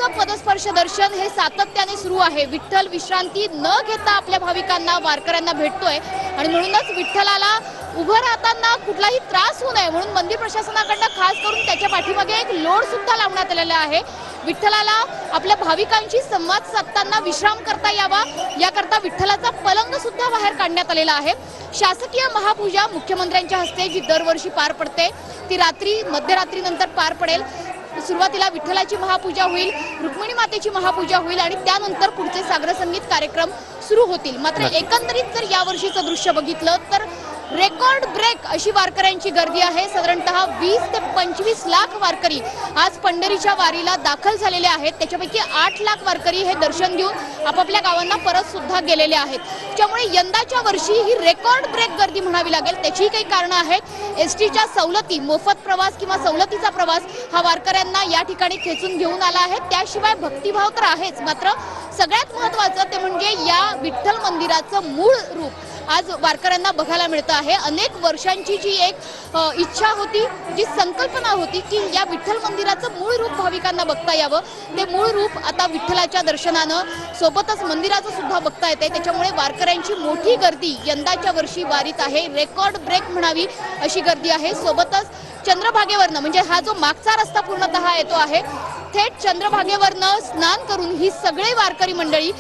विठ्ठलाचं पदस्पर्श दर्शन हे सातत्याने सुरू आहे। विठ्ठल विश्रांती न घेता आपल्या भाविकांना वारकऱ्यांना भेटतोय आणि म्हणूनच विठ्ठलाला उभं राहताना कुठलाही त्रास होऊ नये म्हणून मंदिर प्रशासनाकडून खास करून त्याच्या पाठीमागे एक लोड सुद्धा लावण्यात आलेला आहे। विठ्ठलाला आपल्या भाविकांशी संवाद साधताना विश्राम करता यावा याकरता विठ्ठलाचा पलंग सुद्धा बाहेर काढण्यात आलेला आहे। शासकीय महापूजा मुख्यमंत्र्यांच्या हस्ते जी दरवर्षी पार पडते ती रात्री मध्यरात्रीनंतर पार पडेल। सुरुवातीला विठ्ठलाची महापूजा होईल, रुक्मिणी मातेची महापूजा होईल आणि त्यानंतर पुढचे सागर संगीत कार्यक्रम सुरू होतील। मात्र एकंदरीत जर यावर्षीचं दृश्य बघितलं तर रेकॉर्ड ब्रेक अशी वारकऱ्यांची गर्दी आहे। साधारणतः 20 ते 25 लाख वारकरी आज पंढरीच्या वारीला दाखल झालेले आहेत। त्याच्यापैकी 8 लाख वारकरी हे दर्शन घेऊन आपापल्या गावांना परत सुद्धा गेलेले आहेत। त्यामुळे यंदाच्या वर्षी ही रेकॉर्ड ब्रेक गर्दी म्हणावी लागेल। त्याची काही कारणं आहेत। एसटीच्या सवलती, मोफत प्रवास किंवा सवलतीचा प्रवास हा वारकऱ्यांना या ठिकाणी खेचून घेऊन आला आहे। त्याशिवाय भक्तिभाव तर आहेच, मात्र सगळ्यात महत्त्वाचं ते म्हणजे या विठ्ठल मंदिराचं मूळ रूप आज वारकऱ्यांना बघायला मिळतं आहे। अनेक वर्षांची जी एक इच्छा होती, जी संकल्पना होती की या विठ्ठल मंदिराचं मूळ रूप भाविकांना बघता यावं, ते मूळ रूप आता विठ्ठलाच्या दर्शनानं सोबतच मंदिराचं सुद्धा बघता येते। त्याच्यामुळे वारकऱ्यांची मोठी गर्दी यंदाच्या वर्षी वारीत आहे। रेकॉर्ड ब्रेक म्हणावी अशी गर्दी आहे। सोबतच चंद्रभागेवरनं म्हणजे हा जो मागचा रस्ता पूर्णतः येतो आहे, थेट चंद्रभागेवरनं स्नान करून ही सगळे वारकरी मंडळी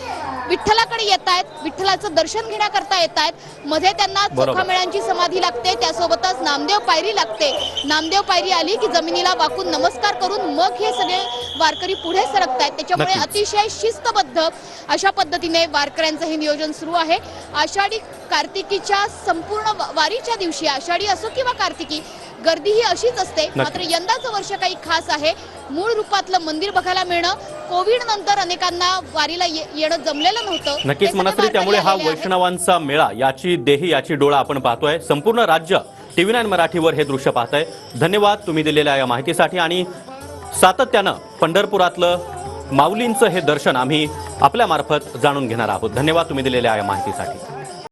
विठ्ठलाकडे येत आहेत, विठ्ठलाचं दर्शन घेण्याकरता येत आहेत। मध्ये त्यांना चोखामेळांची समाधी लागते, त्यासोबतच नामदेव पायरी लागते। नामदेव पायरी आली की जमिनीला वाकून नमस्कार करून मग हे सगळे वारकरी पुढे सरकत आहेत। त्याच्यामुळे अतिशय शिस्तबद्ध अशा पद्धतीने वारकऱ्यांचं हे नियोजन सुरू आहे। आषाढी कार्तिकीच्या संपूर्ण वारीच्या दिवशी, आषाढी असो किंवा कार्तिकी, गर्दी ही अशीच असते। मात्र यंदाचं वर्ष काही खास आहे। मूळ रूपातलं मंदिर बघायला मिळणं, कोविड नंतर अनेकांना वारीला येणं जमलेलं नव्हतं। नक्कीच मनस्वी, त्यामुळे हा वैष्णवांचा मेळा, याची देही याची डोळा आपण पाहतोय। संपूर्ण राज्य TV9 मराठीवर हे दृश्य पाहतंय। धन्यवाद तुम्ही दिलेल्या या माहितीसाठी आणि सातत्यानं पंढरपुरातलं माऊलींचं हे दर्शन आम्ही आपल्या मार्फत जाणून घेणार आहोत। धन्यवाद तुम्ही दिलेल्या या माहितीसाठी।